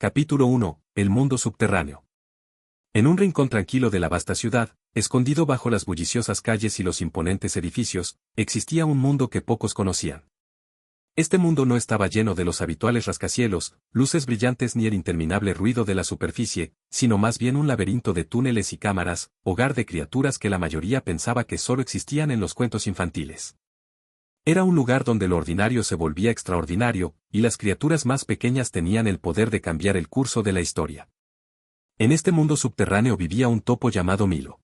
Capítulo 1. El mundo subterráneo. En un rincón tranquilo de la vasta ciudad, escondido bajo las bulliciosas calles y los imponentes edificios, existía un mundo que pocos conocían. Este mundo no estaba lleno de los habituales rascacielos, luces brillantes ni el interminable ruido de la superficie, sino más bien un laberinto de túneles y cámaras, hogar de criaturas que la mayoría pensaba que solo existían en los cuentos infantiles. Era un lugar donde lo ordinario se volvía extraordinario, y las criaturas más pequeñas tenían el poder de cambiar el curso de la historia. En este mundo subterráneo vivía un topo llamado Milo.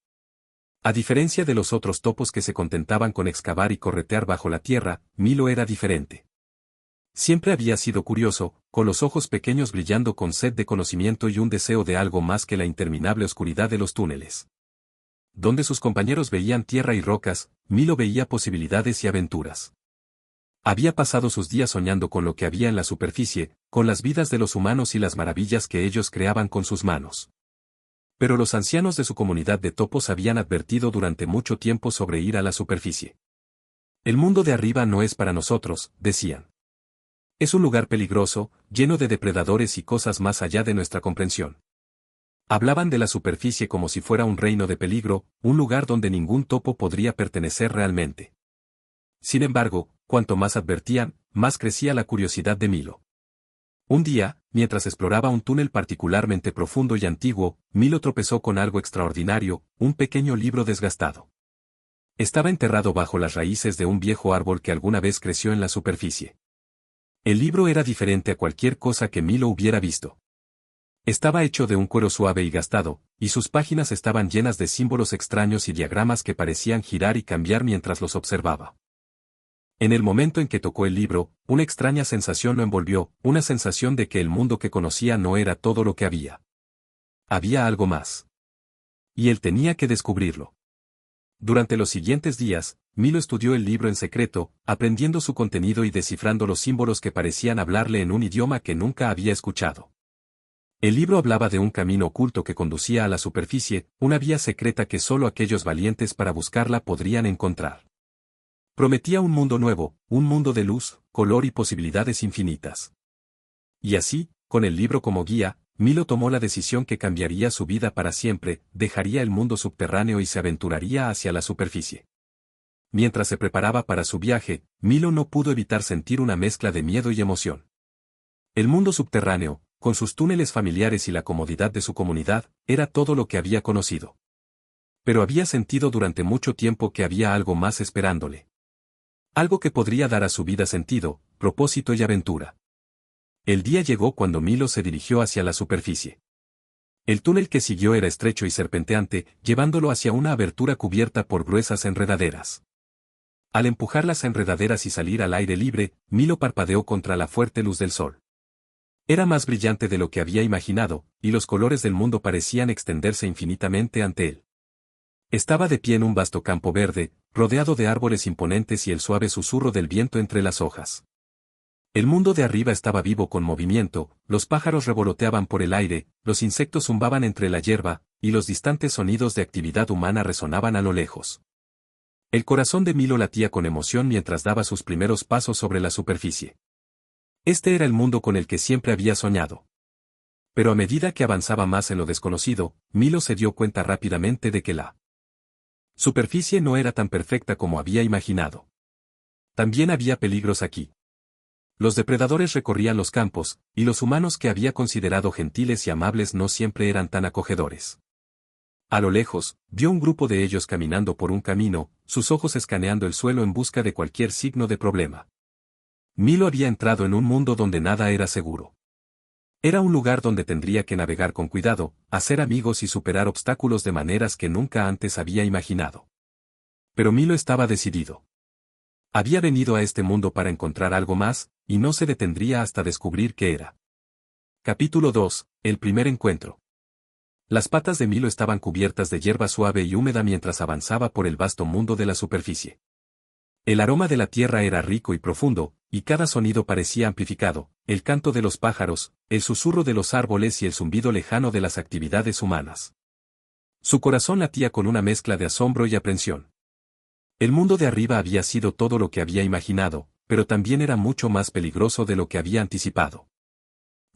A diferencia de los otros topos que se contentaban con excavar y corretear bajo la tierra, Milo era diferente. Siempre había sido curioso, con los ojos pequeños brillando con sed de conocimiento y un deseo de algo más que la interminable oscuridad de los túneles. Donde sus compañeros veían tierra y rocas, Milo veía posibilidades y aventuras. Había pasado sus días soñando con lo que había en la superficie, con las vidas de los humanos y las maravillas que ellos creaban con sus manos. Pero los ancianos de su comunidad de topos habían advertido durante mucho tiempo sobre ir a la superficie. El mundo de arriba no es para nosotros, decían. Es un lugar peligroso, lleno de depredadores y cosas más allá de nuestra comprensión. Hablaban de la superficie como si fuera un reino de peligro, un lugar donde ningún topo podría pertenecer realmente. Sin embargo, cuanto más advertían, más crecía la curiosidad de Milo. Un día, mientras exploraba un túnel particularmente profundo y antiguo, Milo tropezó con algo extraordinario, un pequeño libro desgastado. Estaba enterrado bajo las raíces de un viejo árbol que alguna vez creció en la superficie. El libro era diferente a cualquier cosa que Milo hubiera visto. Estaba hecho de un cuero suave y gastado, y sus páginas estaban llenas de símbolos extraños y diagramas que parecían girar y cambiar mientras los observaba. En el momento en que tocó el libro, una extraña sensación lo envolvió, una sensación de que el mundo que conocía no era todo lo que había. Había algo más. Y él tenía que descubrirlo. Durante los siguientes días, Milo estudió el libro en secreto, aprendiendo su contenido y descifrando los símbolos que parecían hablarle en un idioma que nunca había escuchado. El libro hablaba de un camino oculto que conducía a la superficie, una vía secreta que solo aquellos valientes para buscarla podrían encontrar. Prometía un mundo nuevo, un mundo de luz, color y posibilidades infinitas. Y así, con el libro como guía, Milo tomó la decisión que cambiaría su vida para siempre, dejaría el mundo subterráneo y se aventuraría hacia la superficie. Mientras se preparaba para su viaje, Milo no pudo evitar sentir una mezcla de miedo y emoción. El mundo subterráneo, con sus túneles familiares y la comodidad de su comunidad, era todo lo que había conocido. Pero había sentido durante mucho tiempo que había algo más esperándole. Algo que podría dar a su vida sentido, propósito y aventura. El día llegó cuando Milo se dirigió hacia la superficie. El túnel que siguió era estrecho y serpenteante, llevándolo hacia una abertura cubierta por gruesas enredaderas. Al empujar las enredaderas y salir al aire libre, Milo parpadeó contra la fuerte luz del sol. Era más brillante de lo que había imaginado, y los colores del mundo parecían extenderse infinitamente ante él. Estaba de pie en un vasto campo verde, rodeado de árboles imponentes y el suave susurro del viento entre las hojas. El mundo de arriba estaba vivo con movimiento, los pájaros revoloteaban por el aire, los insectos zumbaban entre la hierba, y los distantes sonidos de actividad humana resonaban a lo lejos. El corazón de Milo latía con emoción mientras daba sus primeros pasos sobre la superficie. Este era el mundo con el que siempre había soñado. Pero a medida que avanzaba más en lo desconocido, Milo se dio cuenta rápidamente de que la superficie no era tan perfecta como había imaginado. También había peligros aquí. Los depredadores recorrían los campos, y los humanos que había considerado gentiles y amables no siempre eran tan acogedores. A lo lejos, vio un grupo de ellos caminando por un camino, sus ojos escaneando el suelo en busca de cualquier signo de problema. Milo había entrado en un mundo donde nada era seguro. Era un lugar donde tendría que navegar con cuidado, hacer amigos y superar obstáculos de maneras que nunca antes había imaginado. Pero Milo estaba decidido. Había venido a este mundo para encontrar algo más, y no se detendría hasta descubrir qué era. Capítulo 2. El primer encuentro. Las patas de Milo estaban cubiertas de hierba suave y húmeda mientras avanzaba por el vasto mundo de la superficie. El aroma de la tierra era rico y profundo, y cada sonido parecía amplificado, el canto de los pájaros, el susurro de los árboles y el zumbido lejano de las actividades humanas. Su corazón latía con una mezcla de asombro y aprensión. El mundo de arriba había sido todo lo que había imaginado, pero también era mucho más peligroso de lo que había anticipado.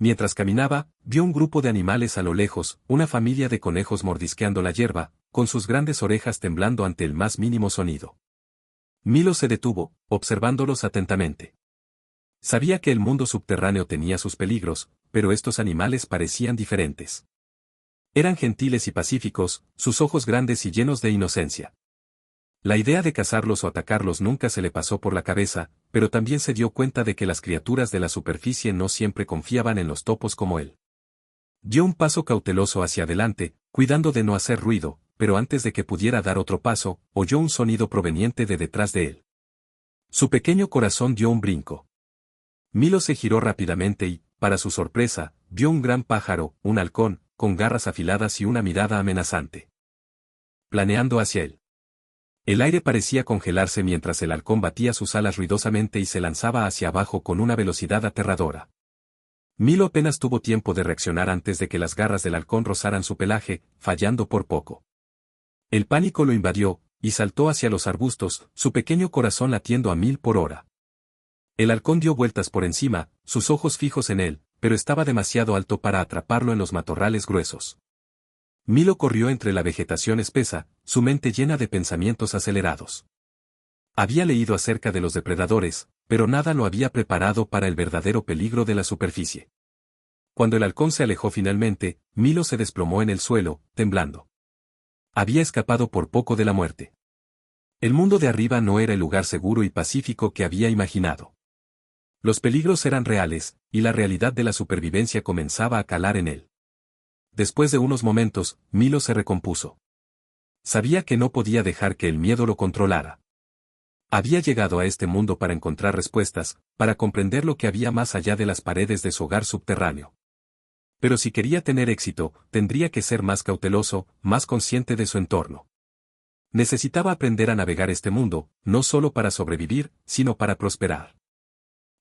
Mientras caminaba, vio un grupo de animales a lo lejos, una familia de conejos mordisqueando la hierba, con sus grandes orejas temblando ante el más mínimo sonido. Milo se detuvo, observándolos atentamente. Sabía que el mundo subterráneo tenía sus peligros, pero estos animales parecían diferentes. Eran gentiles y pacíficos, sus ojos grandes y llenos de inocencia. La idea de cazarlos o atacarlos nunca se le pasó por la cabeza, pero también se dio cuenta de que las criaturas de la superficie no siempre confiaban en los topos como él. Dio un paso cauteloso hacia adelante, cuidando de no hacer ruido, pero antes de que pudiera dar otro paso, oyó un sonido proveniente de detrás de él. Su pequeño corazón dio un brinco. Milo se giró rápidamente y, para su sorpresa, vio un gran pájaro, un halcón, con garras afiladas y una mirada amenazante. Planeando hacia él. El aire parecía congelarse mientras el halcón batía sus alas ruidosamente y se lanzaba hacia abajo con una velocidad aterradora. Milo apenas tuvo tiempo de reaccionar antes de que las garras del halcón rozaran su pelaje, fallando por poco. El pánico lo invadió, y saltó hacia los arbustos, su pequeño corazón latiendo a 1000 por hora. El halcón dio vueltas por encima, sus ojos fijos en él, pero estaba demasiado alto para atraparlo en los matorrales gruesos. Milo corrió entre la vegetación espesa, su mente llena de pensamientos acelerados. Había leído acerca de los depredadores, pero nada lo había preparado para el verdadero peligro de la superficie. Cuando el halcón se alejó finalmente, Milo se desplomó en el suelo, temblando. Había escapado por poco de la muerte. El mundo de arriba no era el lugar seguro y pacífico que había imaginado. Los peligros eran reales, y la realidad de la supervivencia comenzaba a calar en él. Después de unos momentos, Milo se recompuso. Sabía que no podía dejar que el miedo lo controlara. Había llegado a este mundo para encontrar respuestas, para comprender lo que había más allá de las paredes de su hogar subterráneo. Pero si quería tener éxito, tendría que ser más cauteloso, más consciente de su entorno. Necesitaba aprender a navegar este mundo, no solo para sobrevivir, sino para prosperar.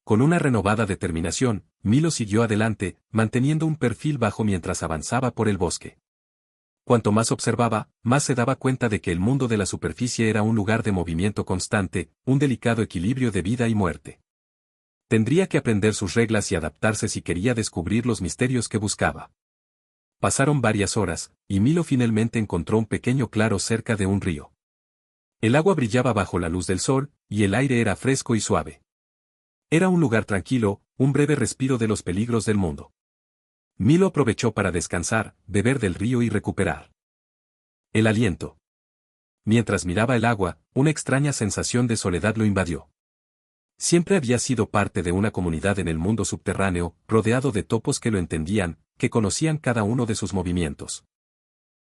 Con una renovada determinación, Milo siguió adelante, manteniendo un perfil bajo mientras avanzaba por el bosque. Cuanto más observaba, más se daba cuenta de que el mundo de la superficie era un lugar de movimiento constante, un delicado equilibrio de vida y muerte. Tendría que aprender sus reglas y adaptarse si quería descubrir los misterios que buscaba. Pasaron varias horas, y Milo finalmente encontró un pequeño claro cerca de un río. El agua brillaba bajo la luz del sol, y el aire era fresco y suave. Era un lugar tranquilo, un breve respiro de los peligros del mundo. Milo aprovechó para descansar, beber del río y recuperar el aliento. Mientras miraba el agua, una extraña sensación de soledad lo invadió. Siempre había sido parte de una comunidad en el mundo subterráneo, rodeado de topos que lo entendían, que conocían cada uno de sus movimientos.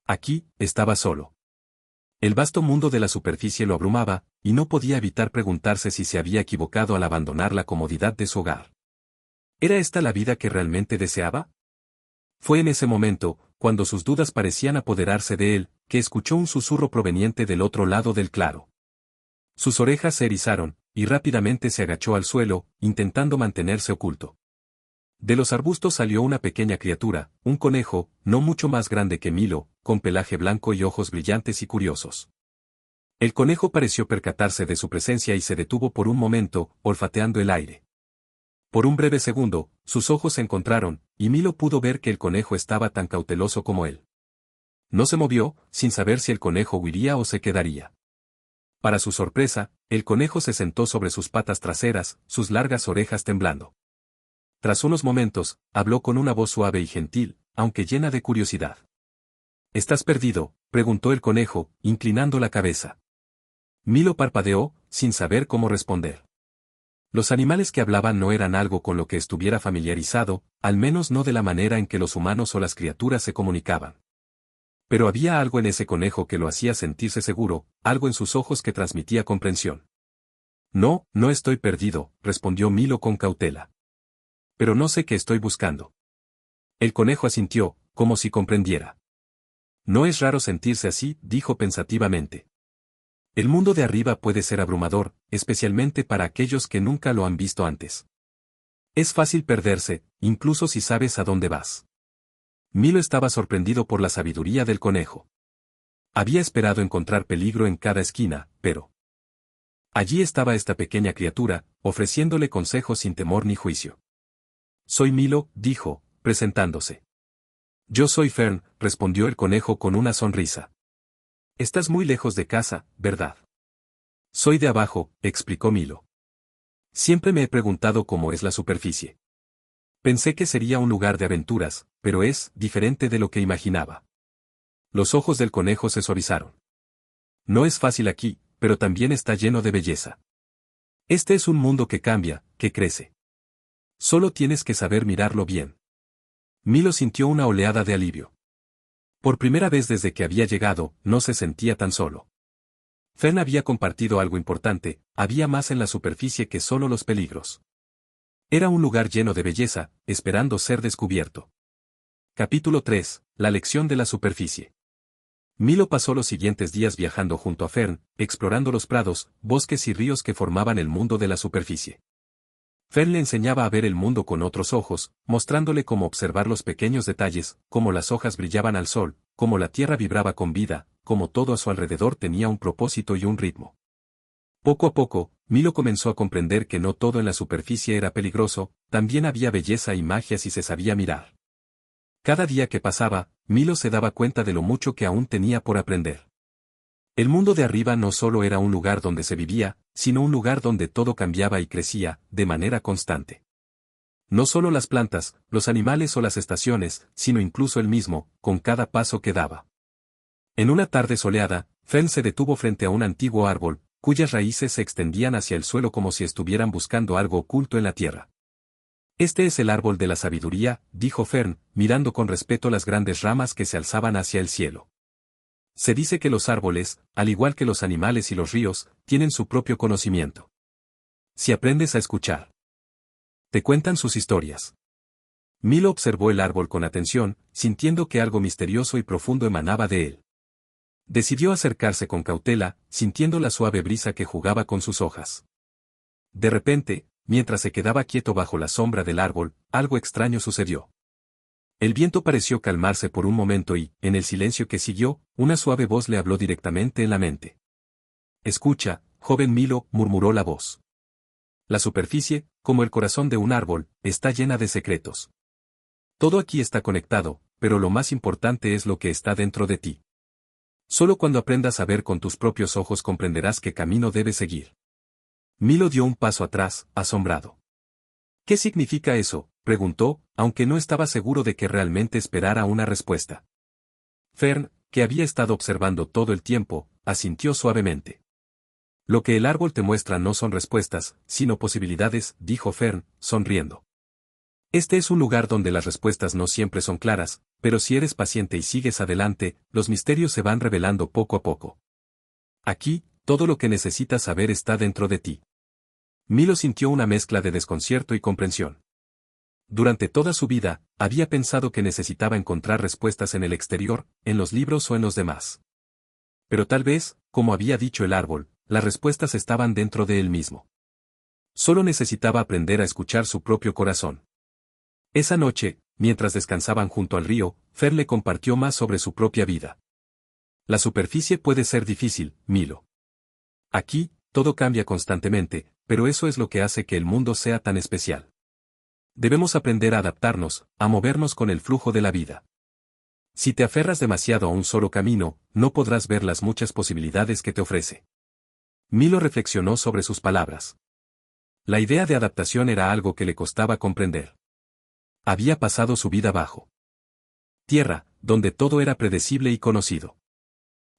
Aquí, estaba solo. El vasto mundo de la superficie lo abrumaba, y no podía evitar preguntarse si se había equivocado al abandonar la comodidad de su hogar. ¿Era esta la vida que realmente deseaba? Fue en ese momento, cuando sus dudas parecían apoderarse de él, que escuchó un susurro proveniente del otro lado del claro. Sus orejas se erizaron, y rápidamente se agachó al suelo, intentando mantenerse oculto. De los arbustos salió una pequeña criatura, un conejo, no mucho más grande que Milo, con pelaje blanco y ojos brillantes y curiosos. El conejo pareció percatarse de su presencia y se detuvo por un momento, olfateando el aire. Por un breve segundo, sus ojos se encontraron, y Milo pudo ver que el conejo estaba tan cauteloso como él. No se movió, sin saber si el conejo huiría o se quedaría. Para su sorpresa, el conejo se sentó sobre sus patas traseras, sus largas orejas temblando. Tras unos momentos, habló con una voz suave y gentil, aunque llena de curiosidad. ¿Estás perdido?, preguntó el conejo, inclinando la cabeza. Milo parpadeó, sin saber cómo responder. Los animales que hablaban no eran algo con lo que estuviera familiarizado, al menos no de la manera en que los humanos o las criaturas se comunicaban. Pero había algo en ese conejo que lo hacía sentirse seguro, algo en sus ojos que transmitía comprensión. No, no estoy perdido, respondió Milo con cautela. Pero no sé qué estoy buscando. El conejo asintió, como si comprendiera. No es raro sentirse así, dijo pensativamente. El mundo de arriba puede ser abrumador, especialmente para aquellos que nunca lo han visto antes. Es fácil perderse, incluso si sabes a dónde vas. Milo estaba sorprendido por la sabiduría del conejo. Había esperado encontrar peligro en cada esquina, pero allí estaba esta pequeña criatura, ofreciéndole consejos sin temor ni juicio. Soy Milo, dijo, presentándose. Yo soy Fern, respondió el conejo con una sonrisa. Estás muy lejos de casa, ¿verdad? Soy de abajo, explicó Milo. Siempre me he preguntado cómo es la superficie. Pensé que sería un lugar de aventuras, pero es diferente de lo que imaginaba. Los ojos del conejo se suavizaron. No es fácil aquí, pero también está lleno de belleza. Este es un mundo que cambia, que crece. Solo tienes que saber mirarlo bien. Milo sintió una oleada de alivio. Por primera vez desde que había llegado, no se sentía tan solo. Fern había compartido algo importante, había más en la superficie que solo los peligros. Era un lugar lleno de belleza, esperando ser descubierto. Capítulo 3. La lección de la superficie. Milo pasó los siguientes días viajando junto a Fern, explorando los prados, bosques y ríos que formaban el mundo de la superficie. Fern le enseñaba a ver el mundo con otros ojos, mostrándole cómo observar los pequeños detalles, cómo las hojas brillaban al sol, cómo la tierra vibraba con vida, cómo todo a su alrededor tenía un propósito y un ritmo. Poco a poco, Milo comenzó a comprender que no todo en la superficie era peligroso, también había belleza y magia si se sabía mirar. Cada día que pasaba, Milo se daba cuenta de lo mucho que aún tenía por aprender. El mundo de arriba no solo era un lugar donde se vivía, sino un lugar donde todo cambiaba y crecía, de manera constante. No solo las plantas, los animales o las estaciones, sino incluso él mismo, con cada paso que daba. En una tarde soleada, Fern se detuvo frente a un antiguo árbol, cuyas raíces se extendían hacia el suelo como si estuvieran buscando algo oculto en la tierra. Este es el árbol de la sabiduría, dijo Fern, mirando con respeto las grandes ramas que se alzaban hacia el cielo. Se dice que los árboles, al igual que los animales y los ríos, tienen su propio conocimiento. Si aprendes a escuchar, te cuentan sus historias. Milo observó el árbol con atención, sintiendo que algo misterioso y profundo emanaba de él. Decidió acercarse con cautela, sintiendo la suave brisa que jugaba con sus hojas. De repente, mientras se quedaba quieto bajo la sombra del árbol, algo extraño sucedió. El viento pareció calmarse por un momento y, en el silencio que siguió, una suave voz le habló directamente en la mente. Escucha, joven Milo, murmuró la voz. La superficie, como el corazón de un árbol, está llena de secretos. Todo aquí está conectado, pero lo más importante es lo que está dentro de ti. Solo cuando aprendas a ver con tus propios ojos comprenderás qué camino debes seguir. Milo dio un paso atrás, asombrado. ¿Qué significa eso?, preguntó, aunque no estaba seguro de que realmente esperara una respuesta. Fern, que había estado observando todo el tiempo, asintió suavemente. Lo que el árbol te muestra no son respuestas, sino posibilidades, dijo Fern, sonriendo. Este es un lugar donde las respuestas no siempre son claras, pero si eres paciente y sigues adelante, los misterios se van revelando poco a poco. Aquí, todo lo que necesitas saber está dentro de ti. Milo sintió una mezcla de desconcierto y comprensión. Durante toda su vida, había pensado que necesitaba encontrar respuestas en el exterior, en los libros o en los demás. Pero tal vez, como había dicho el árbol, las respuestas estaban dentro de él mismo. Solo necesitaba aprender a escuchar su propio corazón. Esa noche, mientras descansaban junto al río, Fer le compartió más sobre su propia vida. La superficie puede ser difícil, Milo. Aquí, todo cambia constantemente, pero eso es lo que hace que el mundo sea tan especial. Debemos aprender a adaptarnos, a movernos con el flujo de la vida. Si te aferras demasiado a un solo camino, no podrás ver las muchas posibilidades que te ofrece. Milo reflexionó sobre sus palabras. La idea de adaptación era algo que le costaba comprender. Había pasado su vida bajo tierra, donde todo era predecible y conocido.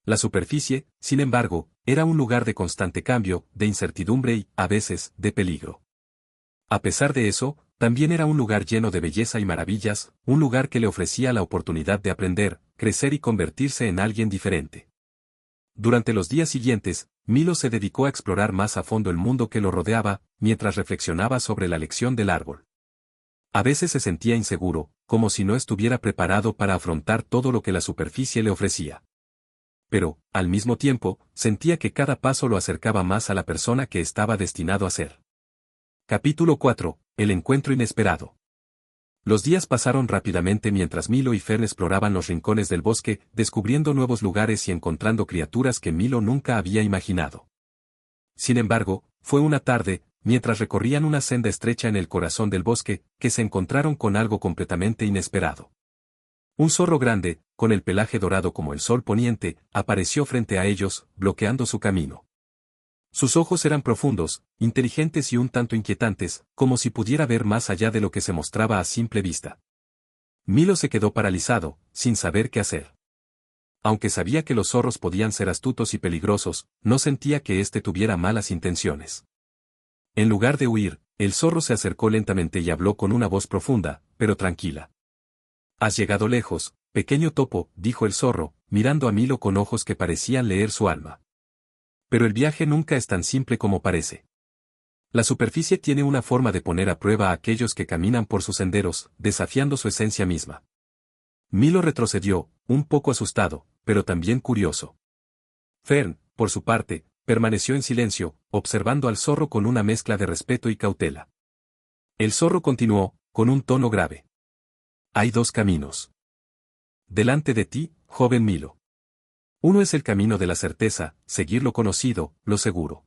La superficie, sin embargo, era un lugar de constante cambio, de incertidumbre y, a veces, de peligro. A pesar de eso, también era un lugar lleno de belleza y maravillas, un lugar que le ofrecía la oportunidad de aprender, crecer y convertirse en alguien diferente. Durante los días siguientes, Milo se dedicó a explorar más a fondo el mundo que lo rodeaba, mientras reflexionaba sobre la lección del árbol. A veces se sentía inseguro, como si no estuviera preparado para afrontar todo lo que la superficie le ofrecía. Pero, al mismo tiempo, sentía que cada paso lo acercaba más a la persona que estaba destinado a ser. Capítulo 4. El encuentro inesperado. Los días pasaron rápidamente mientras Milo y Fern exploraban los rincones del bosque, descubriendo nuevos lugares y encontrando criaturas que Milo nunca había imaginado. Sin embargo, fue una tarde, mientras recorrían una senda estrecha en el corazón del bosque, que se encontraron con algo completamente inesperado. Un zorro grande, con el pelaje dorado como el sol poniente, apareció frente a ellos, bloqueando su camino. Sus ojos eran profundos, inteligentes y un tanto inquietantes, como si pudiera ver más allá de lo que se mostraba a simple vista. Milo se quedó paralizado, sin saber qué hacer. Aunque sabía que los zorros podían ser astutos y peligrosos, no sentía que éste tuviera malas intenciones. En lugar de huir, el zorro se acercó lentamente y habló con una voz profunda, pero tranquila. «Has llegado lejos, pequeño topo», dijo el zorro, mirando a Milo con ojos que parecían leer su alma. «Pero el viaje nunca es tan simple como parece. La superficie tiene una forma de poner a prueba a aquellos que caminan por sus senderos, desafiando su esencia misma». Milo retrocedió, un poco asustado, pero también curioso. Fern, por su parte, permaneció en silencio, observando al zorro con una mezcla de respeto y cautela. El zorro continuó, con un tono grave. «Hay dos caminos delante de ti, joven Milo. Uno es el camino de la certeza, seguir lo conocido, lo seguro.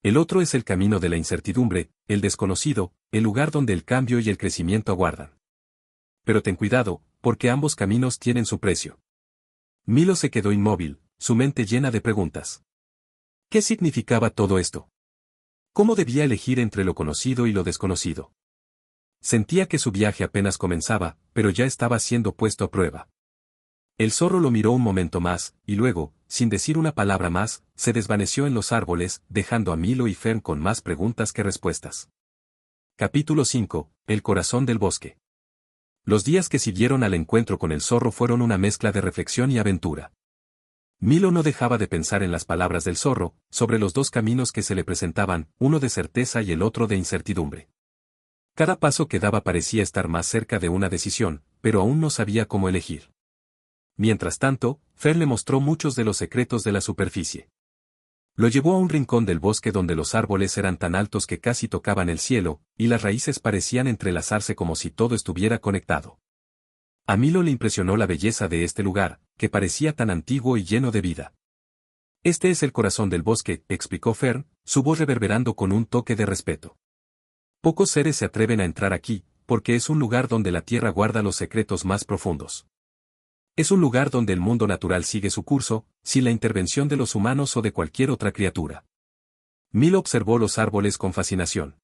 El otro es el camino de la incertidumbre, el desconocido, el lugar donde el cambio y el crecimiento aguardan. Pero ten cuidado, porque ambos caminos tienen su precio». Milo se quedó inmóvil, su mente llena de preguntas. ¿Qué significaba todo esto? ¿Cómo debía elegir entre lo conocido y lo desconocido? Sentía que su viaje apenas comenzaba, pero ya estaba siendo puesto a prueba. El zorro lo miró un momento más, y luego, sin decir una palabra más, se desvaneció en los árboles, dejando a Milo y Fern con más preguntas que respuestas. Capítulo 5. El corazón del bosque. Los días que siguieron al encuentro con el zorro fueron una mezcla de reflexión y aventura. Milo no dejaba de pensar en las palabras del zorro, sobre los dos caminos que se le presentaban, uno de certeza y el otro de incertidumbre. Cada paso que daba parecía estar más cerca de una decisión, pero aún no sabía cómo elegir. Mientras tanto, Fer le mostró muchos de los secretos de la superficie. Lo llevó a un rincón del bosque donde los árboles eran tan altos que casi tocaban el cielo, y las raíces parecían entrelazarse como si todo estuviera conectado. A Milo le impresionó la belleza de este lugar, que parecía tan antiguo y lleno de vida. «Este es el corazón del bosque», explicó Fern, su voz reverberando con un toque de respeto. «Pocos seres se atreven a entrar aquí, porque es un lugar donde la tierra guarda los secretos más profundos. Es un lugar donde el mundo natural sigue su curso, sin la intervención de los humanos o de cualquier otra criatura». Milo observó los árboles con fascinación.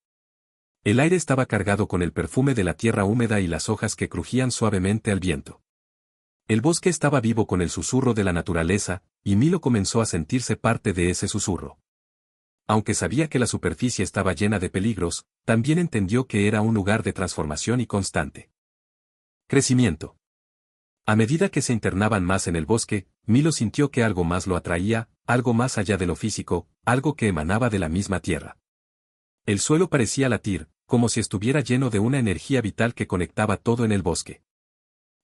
El aire estaba cargado con el perfume de la tierra húmeda y las hojas que crujían suavemente al viento. El bosque estaba vivo con el susurro de la naturaleza, y Milo comenzó a sentirse parte de ese susurro. Aunque sabía que la superficie estaba llena de peligros, también entendió que era un lugar de transformación y constante crecimiento. A medida que se internaban más en el bosque, Milo sintió que algo más lo atraía, algo más allá de lo físico, algo que emanaba de la misma tierra. El suelo parecía latir, como si estuviera lleno de una energía vital que conectaba todo en el bosque.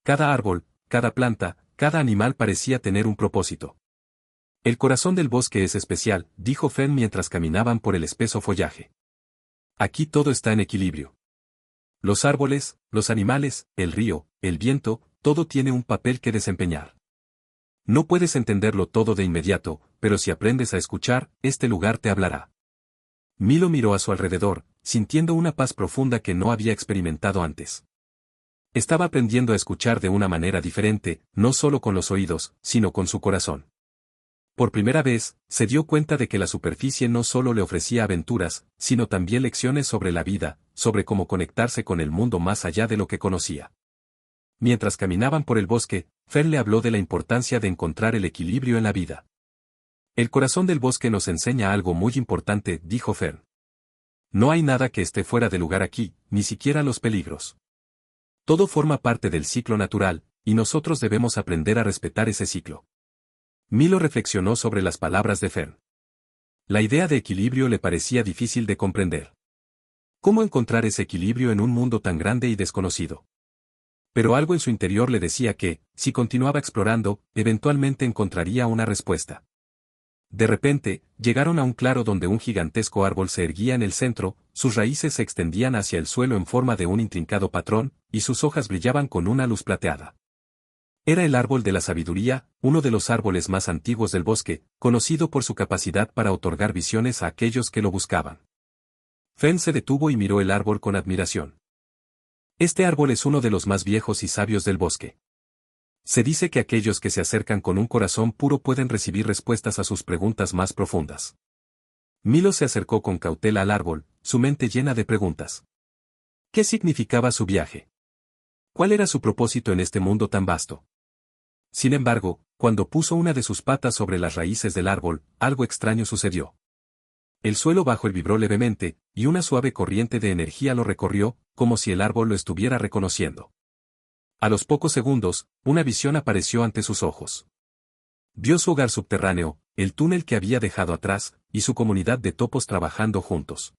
Cada árbol, cada planta, cada animal parecía tener un propósito. «El corazón del bosque es especial», dijo Fern mientras caminaban por el espeso follaje. «Aquí todo está en equilibrio. Los árboles, los animales, el río, el viento, todo tiene un papel que desempeñar. No puedes entenderlo todo de inmediato, pero si aprendes a escuchar, este lugar te hablará». Milo miró a su alrededor, sintiendo una paz profunda que no había experimentado antes. Estaba aprendiendo a escuchar de una manera diferente, no solo con los oídos, sino con su corazón. Por primera vez, se dio cuenta de que la superficie no solo le ofrecía aventuras, sino también lecciones sobre la vida, sobre cómo conectarse con el mundo más allá de lo que conocía. Mientras caminaban por el bosque, Fer le habló de la importancia de encontrar el equilibrio en la vida. «El corazón del bosque nos enseña algo muy importante», dijo Fern. «No hay nada que esté fuera de lugar aquí, ni siquiera los peligros. Todo forma parte del ciclo natural, y nosotros debemos aprender a respetar ese ciclo». Milo reflexionó sobre las palabras de Fern. La idea de equilibrio le parecía difícil de comprender. ¿Cómo encontrar ese equilibrio en un mundo tan grande y desconocido? Pero algo en su interior le decía que, si continuaba explorando, eventualmente encontraría una respuesta. De repente, llegaron a un claro donde un gigantesco árbol se erguía en el centro, sus raíces se extendían hacia el suelo en forma de un intrincado patrón, y sus hojas brillaban con una luz plateada. Era el árbol de la sabiduría, uno de los árboles más antiguos del bosque, conocido por su capacidad para otorgar visiones a aquellos que lo buscaban. Fern se detuvo y miró el árbol con admiración. Este árbol es uno de los más viejos y sabios del bosque. Se dice que aquellos que se acercan con un corazón puro pueden recibir respuestas a sus preguntas más profundas. Milo se acercó con cautela al árbol, su mente llena de preguntas. ¿Qué significaba su viaje? ¿Cuál era su propósito en este mundo tan vasto? Sin embargo, cuando puso una de sus patas sobre las raíces del árbol, algo extraño sucedió. El suelo bajo él vibró levemente, y una suave corriente de energía lo recorrió, como si el árbol lo estuviera reconociendo. A los pocos segundos, una visión apareció ante sus ojos. Vio su hogar subterráneo, el túnel que había dejado atrás, y su comunidad de topos trabajando juntos.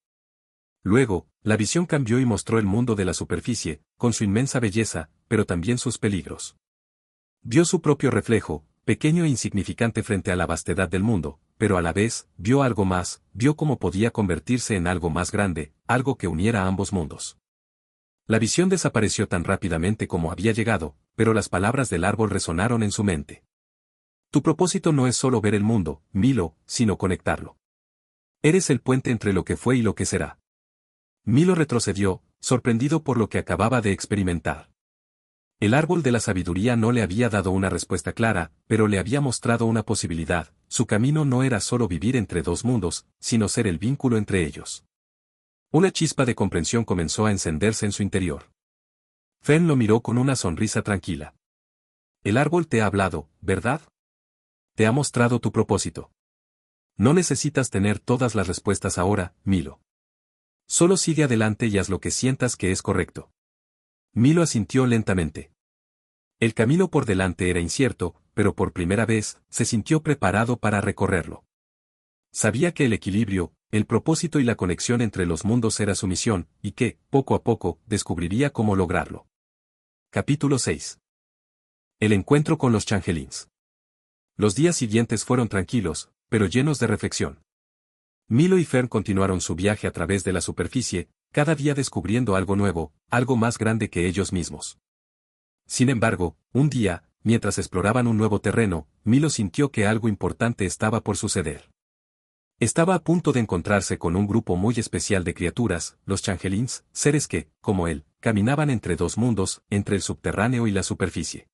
Luego, la visión cambió y mostró el mundo de la superficie, con su inmensa belleza, pero también sus peligros. Vio su propio reflejo, pequeño e insignificante frente a la vastedad del mundo, pero a la vez, vio algo más, vio cómo podía convertirse en algo más grande, algo que uniera a ambos mundos. La visión desapareció tan rápidamente como había llegado, pero las palabras del árbol resonaron en su mente. Tu propósito no es solo ver el mundo, Milo, sino conectarlo. Eres el puente entre lo que fue y lo que será. Milo retrocedió, sorprendido por lo que acababa de experimentar. El árbol de la sabiduría no le había dado una respuesta clara, pero le había mostrado una posibilidad. Su camino no era solo vivir entre dos mundos, sino ser el vínculo entre ellos. Una chispa de comprensión comenzó a encenderse en su interior. Fern lo miró con una sonrisa tranquila. El árbol te ha hablado, ¿verdad? Te ha mostrado tu propósito. No necesitas tener todas las respuestas ahora, Milo. Solo sigue adelante y haz lo que sientas que es correcto. Milo asintió lentamente. El camino por delante era incierto, pero por primera vez, se sintió preparado para recorrerlo. Sabía que el equilibrio, el propósito y la conexión entre los mundos era su misión, y que, poco a poco, descubriría cómo lograrlo. Capítulo 6. El encuentro con los changelins. Los días siguientes fueron tranquilos, pero llenos de reflexión. Milo y Fern continuaron su viaje a través de la superficie, cada día descubriendo algo nuevo, algo más grande que ellos mismos. Sin embargo, un día, mientras exploraban un nuevo terreno, Milo sintió que algo importante estaba por suceder. Estaba a punto de encontrarse con un grupo muy especial de criaturas, los changelins, seres que, como él, caminaban entre dos mundos, entre el subterráneo y la superficie.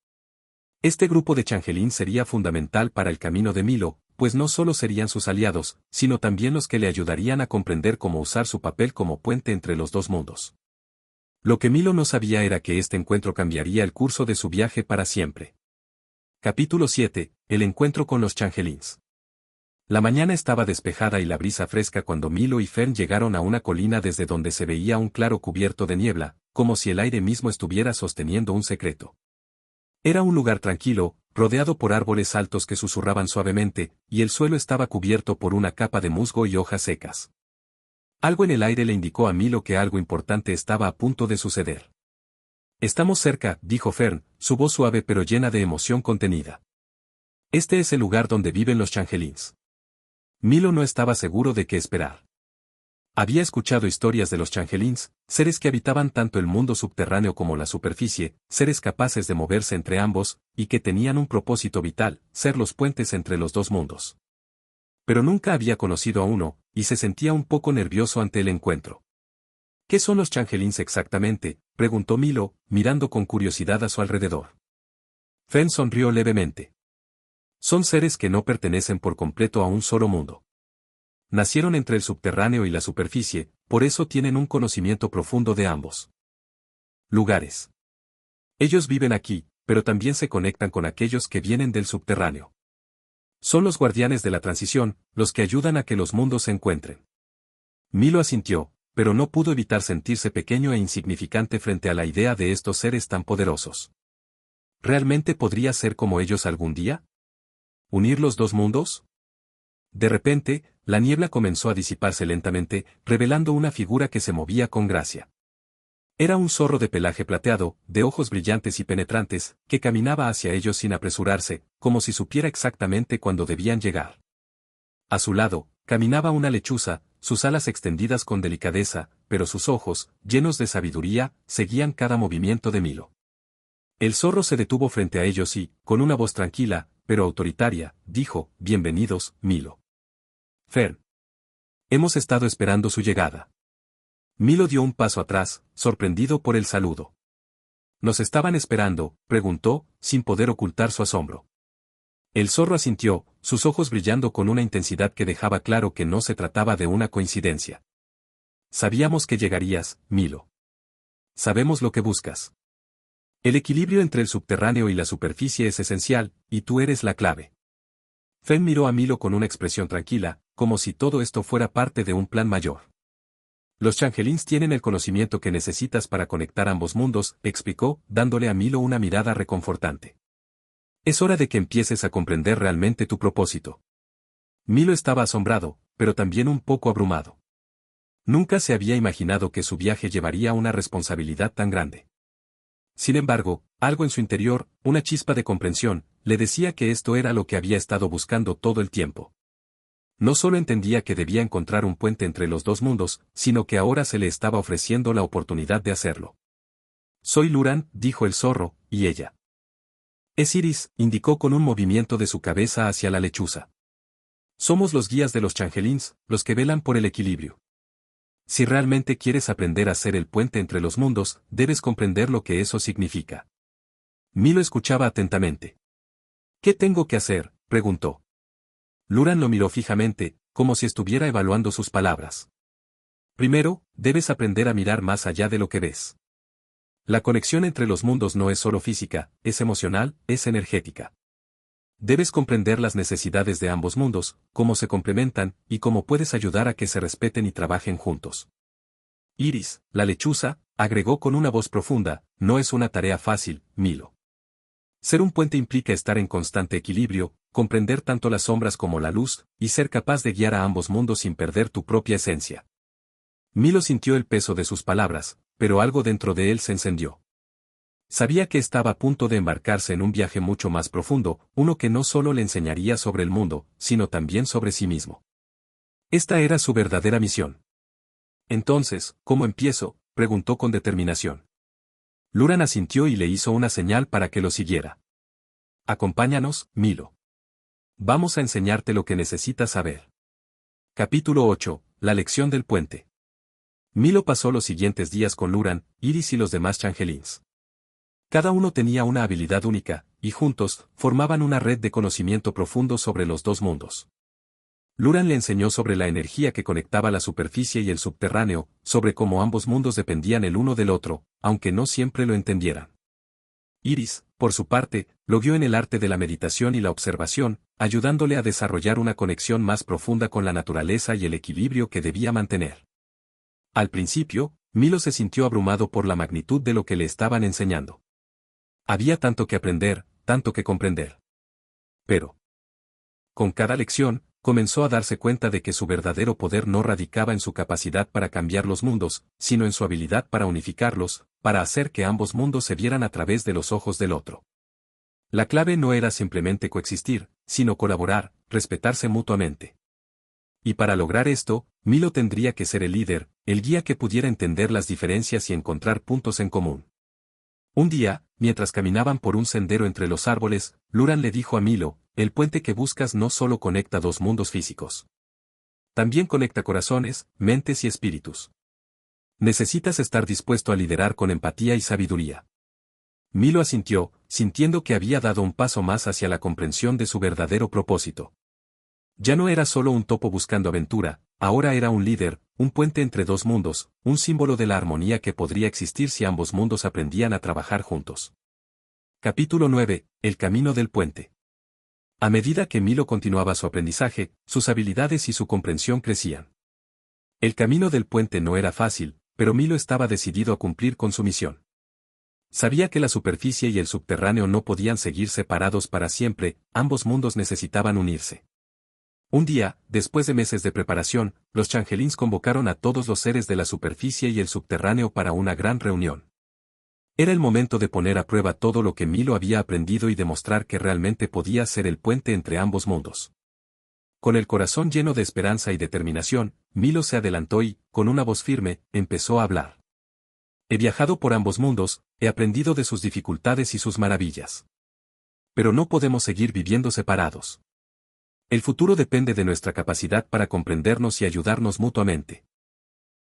Este grupo de changelins sería fundamental para el camino de Milo, pues no solo serían sus aliados, sino también los que le ayudarían a comprender cómo usar su papel como puente entre los dos mundos. Lo que Milo no sabía era que este encuentro cambiaría el curso de su viaje para siempre. Capítulo 7. El encuentro con los changelins. La mañana estaba despejada y la brisa fresca cuando Milo y Fern llegaron a una colina desde donde se veía un claro cubierto de niebla, como si el aire mismo estuviera sosteniendo un secreto. Era un lugar tranquilo, rodeado por árboles altos que susurraban suavemente, y el suelo estaba cubierto por una capa de musgo y hojas secas. Algo en el aire le indicó a Milo que algo importante estaba a punto de suceder. Estamos cerca, dijo Fern, su voz suave pero llena de emoción contenida. Este es el lugar donde viven los changelins. Milo no estaba seguro de qué esperar. Había escuchado historias de los changelins, seres que habitaban tanto el mundo subterráneo como la superficie, seres capaces de moverse entre ambos, y que tenían un propósito vital, ser los puentes entre los dos mundos. Pero nunca había conocido a uno, y se sentía un poco nervioso ante el encuentro. ¿Qué son los changelins exactamente?, preguntó Milo, mirando con curiosidad a su alrededor. Fern sonrió levemente. Son seres que no pertenecen por completo a un solo mundo. Nacieron entre el subterráneo y la superficie, por eso tienen un conocimiento profundo de ambos lugares. Ellos viven aquí, pero también se conectan con aquellos que vienen del subterráneo. Son los guardianes de la transición, los que ayudan a que los mundos se encuentren. Milo asintió, pero no pudo evitar sentirse pequeño e insignificante frente a la idea de estos seres tan poderosos. ¿Realmente podría ser como ellos algún día? ¿Unir los dos mundos? De repente, la niebla comenzó a disiparse lentamente, revelando una figura que se movía con gracia. Era un zorro de pelaje plateado, de ojos brillantes y penetrantes, que caminaba hacia ellos sin apresurarse, como si supiera exactamente cuándo debían llegar. A su lado, caminaba una lechuza, sus alas extendidas con delicadeza, pero sus ojos, llenos de sabiduría, seguían cada movimiento de Milo. El zorro se detuvo frente a ellos y, con una voz tranquila, pero autoritaria, dijo: «Bienvenidos, Milo. Fern. Hemos estado esperando su llegada». Milo dio un paso atrás, sorprendido por el saludo. ¿Nos estaban esperando?, preguntó, sin poder ocultar su asombro. El zorro asintió, sus ojos brillando con una intensidad que dejaba claro que no se trataba de una coincidencia. Sabíamos que llegarías, Milo. Sabemos lo que buscas. El equilibrio entre el subterráneo y la superficie es esencial, y tú eres la clave. Fen miró a Milo con una expresión tranquila, como si todo esto fuera parte de un plan mayor. Los changelins tienen el conocimiento que necesitas para conectar ambos mundos, explicó, dándole a Milo una mirada reconfortante. Es hora de que empieces a comprender realmente tu propósito. Milo estaba asombrado, pero también un poco abrumado. Nunca se había imaginado que su viaje llevaría una responsabilidad tan grande. Sin embargo, algo en su interior, una chispa de comprensión, le decía que esto era lo que había estado buscando todo el tiempo. No solo entendía que debía encontrar un puente entre los dos mundos, sino que ahora se le estaba ofreciendo la oportunidad de hacerlo. Soy Luran, dijo el zorro, y ella. Es Iris, indicó con un movimiento de su cabeza hacia la lechuza. Somos los guías de los changelins, los que velan por el equilibrio. Si realmente quieres aprender a ser el puente entre los mundos, debes comprender lo que eso significa. Milo escuchaba atentamente. ¿Qué tengo que hacer?, preguntó. Luran lo miró fijamente, como si estuviera evaluando sus palabras. Primero, debes aprender a mirar más allá de lo que ves. La conexión entre los mundos no es solo física, es emocional, es energética. Debes comprender las necesidades de ambos mundos, cómo se complementan, y cómo puedes ayudar a que se respeten y trabajen juntos. Iris, la lechuza, agregó con una voz profunda, no es una tarea fácil, Milo. Ser un puente implica estar en constante equilibrio, comprender tanto las sombras como la luz, y ser capaz de guiar a ambos mundos sin perder tu propia esencia. Milo sintió el peso de sus palabras, pero algo dentro de él se encendió. Sabía que estaba a punto de embarcarse en un viaje mucho más profundo, uno que no solo le enseñaría sobre el mundo, sino también sobre sí mismo. Esta era su verdadera misión. Entonces, ¿cómo empiezo?, preguntó con determinación. Luran asintió y le hizo una señal para que lo siguiera. Acompáñanos, Milo. Vamos a enseñarte lo que necesitas saber. Capítulo 8. La lección del puente. Milo pasó los siguientes días con Luran, Iris y los demás changelins. Cada uno tenía una habilidad única, y juntos, formaban una red de conocimiento profundo sobre los dos mundos. Luran le enseñó sobre la energía que conectaba la superficie y el subterráneo, sobre cómo ambos mundos dependían el uno del otro, aunque no siempre lo entendieran. Iris, por su parte, lo guió en el arte de la meditación y la observación, ayudándole a desarrollar una conexión más profunda con la naturaleza y el equilibrio que debía mantener. Al principio, Milo se sintió abrumado por la magnitud de lo que le estaban enseñando. Había tanto que aprender, tanto que comprender. Pero, con cada lección, comenzó a darse cuenta de que su verdadero poder no radicaba en su capacidad para cambiar los mundos, sino en su habilidad para unificarlos, para hacer que ambos mundos se vieran a través de los ojos del otro. La clave no era simplemente coexistir, sino colaborar, respetarse mutuamente. Y para lograr esto, Milo tendría que ser el líder, el guía que pudiera entender las diferencias y encontrar puntos en común. Un día, mientras caminaban por un sendero entre los árboles, Luran le dijo a Milo, el puente que buscas no solo conecta dos mundos físicos. También conecta corazones, mentes y espíritus. Necesitas estar dispuesto a liderar con empatía y sabiduría. Milo asintió, sintiendo que había dado un paso más hacia la comprensión de su verdadero propósito. Ya no era solo un topo buscando aventura, ahora era un líder, un puente entre dos mundos, un símbolo de la armonía que podría existir si ambos mundos aprendían a trabajar juntos. Capítulo 9. El camino del puente. A medida que Milo continuaba su aprendizaje, sus habilidades y su comprensión crecían. El camino del puente no era fácil, pero Milo estaba decidido a cumplir con su misión. Sabía que la superficie y el subterráneo no podían seguir separados para siempre, ambos mundos necesitaban unirse. Un día, después de meses de preparación, los changelins convocaron a todos los seres de la superficie y el subterráneo para una gran reunión. Era el momento de poner a prueba todo lo que Milo había aprendido y demostrar que realmente podía ser el puente entre ambos mundos. Con el corazón lleno de esperanza y determinación, Milo se adelantó y, con una voz firme, empezó a hablar. He viajado por ambos mundos, he aprendido de sus dificultades y sus maravillas. Pero no podemos seguir viviendo separados. El futuro depende de nuestra capacidad para comprendernos y ayudarnos mutuamente.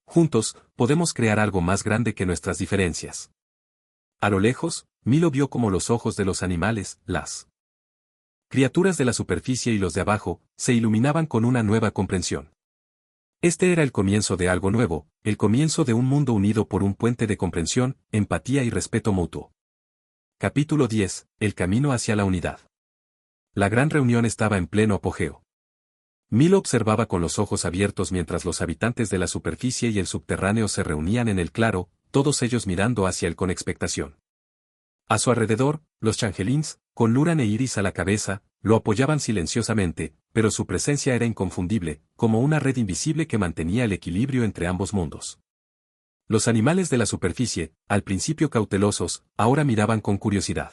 Juntos, podemos crear algo más grande que nuestras diferencias. A lo lejos, Milo vio como los ojos de los animales, las criaturas de la superficie y los de abajo, se iluminaban con una nueva comprensión. Este era el comienzo de algo nuevo, el comienzo de un mundo unido por un puente de comprensión, empatía y respeto mutuo. Capítulo 10. El camino hacia la unidad. La gran reunión estaba en pleno apogeo. Milo observaba con los ojos abiertos mientras los habitantes de la superficie y el subterráneo se reunían en el claro, todos ellos mirando hacia él con expectación. A su alrededor, los changelins, con Luran e Iris a la cabeza, lo apoyaban silenciosamente, pero su presencia era inconfundible, como una red invisible que mantenía el equilibrio entre ambos mundos. Los animales de la superficie, al principio cautelosos, ahora miraban con curiosidad.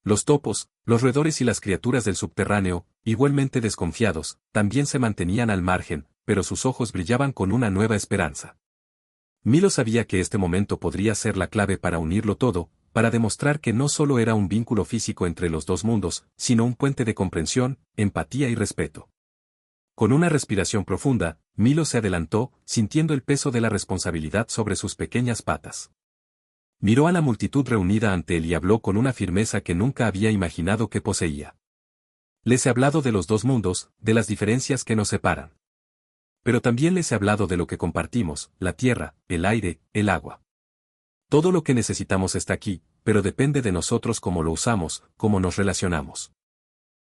Los topos, los roedores y las criaturas del subterráneo, igualmente desconfiados, también se mantenían al margen, pero sus ojos brillaban con una nueva esperanza. Milo sabía que este momento podría ser la clave para unirlo todo, para demostrar que no solo era un vínculo físico entre los dos mundos, sino un puente de comprensión, empatía y respeto. Con una respiración profunda, Milo se adelantó, sintiendo el peso de la responsabilidad sobre sus pequeñas patas. Miró a la multitud reunida ante él y habló con una firmeza que nunca había imaginado que poseía. Les he hablado de los dos mundos, de las diferencias que nos separan. Pero también les he hablado de lo que compartimos, la tierra, el aire, el agua. Todo lo que necesitamos está aquí, pero depende de nosotros cómo lo usamos, cómo nos relacionamos.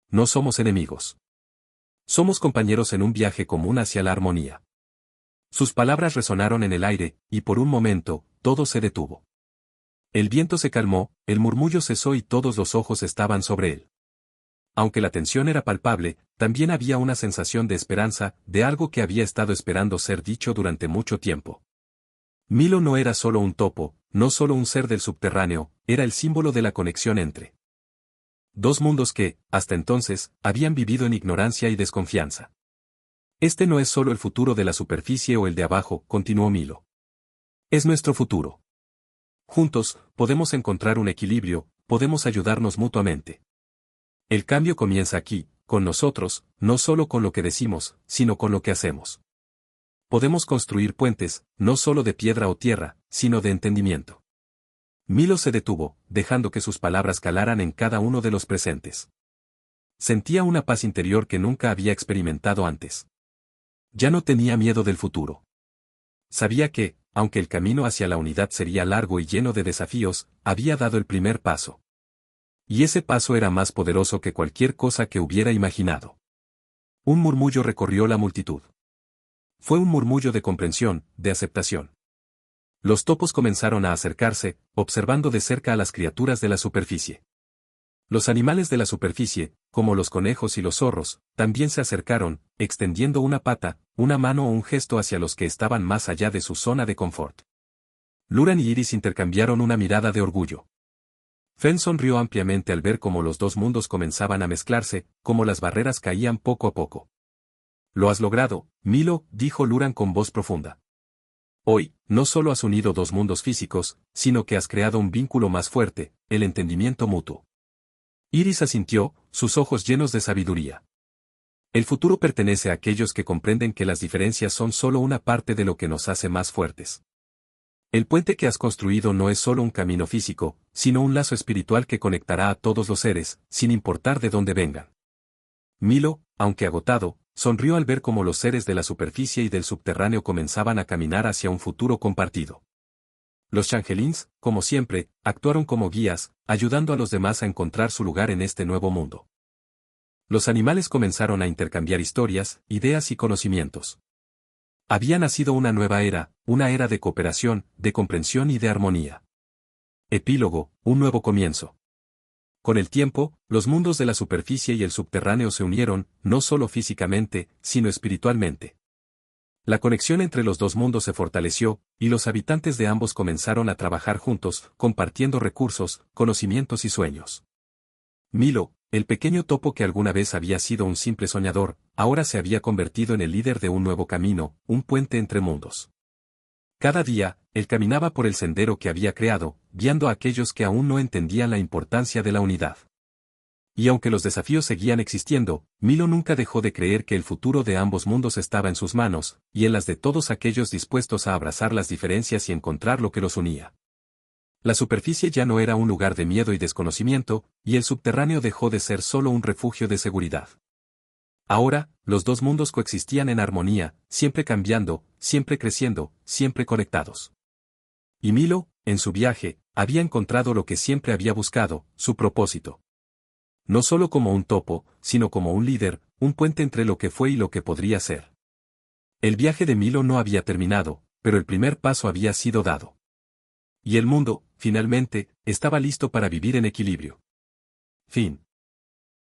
No somos enemigos. Somos compañeros en un viaje común hacia la armonía. Sus palabras resonaron en el aire, y por un momento, todo se detuvo. El viento se calmó, el murmullo cesó y todos los ojos estaban sobre él. Aunque la tensión era palpable, también había una sensación de esperanza, de algo que había estado esperando ser dicho durante mucho tiempo. Milo no era solo un topo, no solo un ser del subterráneo, era el símbolo de la conexión entre dos mundos que, hasta entonces, habían vivido en ignorancia y desconfianza. Este no es solo el futuro de la superficie o el de abajo, continuó Milo. Es nuestro futuro. Juntos, podemos encontrar un equilibrio, podemos ayudarnos mutuamente. El cambio comienza aquí, con nosotros, no solo con lo que decimos, sino con lo que hacemos. Podemos construir puentes, no solo de piedra o tierra, sino de entendimiento. Milo se detuvo, dejando que sus palabras calaran en cada uno de los presentes. Sentía una paz interior que nunca había experimentado antes. Ya no tenía miedo del futuro. Sabía que, aunque el camino hacia la unidad sería largo y lleno de desafíos, había dado el primer paso. Y ese paso era más poderoso que cualquier cosa que hubiera imaginado. Un murmullo recorrió la multitud. Fue un murmullo de comprensión, de aceptación. Los topos comenzaron a acercarse, observando de cerca a las criaturas de la superficie. Los animales de la superficie, como los conejos y los zorros, también se acercaron, extendiendo una pata, una mano o un gesto hacia los que estaban más allá de su zona de confort. Luran y Iris intercambiaron una mirada de orgullo. Fen sonrió ampliamente al ver cómo los dos mundos comenzaban a mezclarse, cómo las barreras caían poco a poco. Lo has logrado, Milo, dijo Luran con voz profunda. Hoy, no solo has unido dos mundos físicos, sino que has creado un vínculo más fuerte, el entendimiento mutuo. Iris asintió, sus ojos llenos de sabiduría. El futuro pertenece a aquellos que comprenden que las diferencias son solo una parte de lo que nos hace más fuertes. El puente que has construido no es solo un camino físico, sino un lazo espiritual que conectará a todos los seres, sin importar de dónde vengan. Milo, aunque agotado, sonrió al ver cómo los seres de la superficie y del subterráneo comenzaban a caminar hacia un futuro compartido. Los changelins, como siempre, actuaron como guías, ayudando a los demás a encontrar su lugar en este nuevo mundo. Los animales comenzaron a intercambiar historias, ideas y conocimientos. Había nacido una nueva era, una era de cooperación, de comprensión y de armonía. Epílogo, un nuevo comienzo. Con el tiempo, los mundos de la superficie y el subterráneo se unieron, no solo físicamente, sino espiritualmente. La conexión entre los dos mundos se fortaleció, y los habitantes de ambos comenzaron a trabajar juntos, compartiendo recursos, conocimientos y sueños. Milo, el pequeño topo que alguna vez había sido un simple soñador, ahora se había convertido en el líder de un nuevo camino, un puente entre mundos. Cada día, él caminaba por el sendero que había creado, guiando a aquellos que aún no entendían la importancia de la unidad. Y aunque los desafíos seguían existiendo, Milo nunca dejó de creer que el futuro de ambos mundos estaba en sus manos, y en las de todos aquellos dispuestos a abrazar las diferencias y encontrar lo que los unía. La superficie ya no era un lugar de miedo y desconocimiento, y el subterráneo dejó de ser solo un refugio de seguridad. Ahora, los dos mundos coexistían en armonía, siempre cambiando, siempre creciendo, siempre conectados. Y Milo, en su viaje, había encontrado lo que siempre había buscado, su propósito. No solo como un topo, sino como un líder, un puente entre lo que fue y lo que podría ser. El viaje de Milo no había terminado, pero el primer paso había sido dado. Y el mundo, finalmente, estaba listo para vivir en equilibrio. Fin.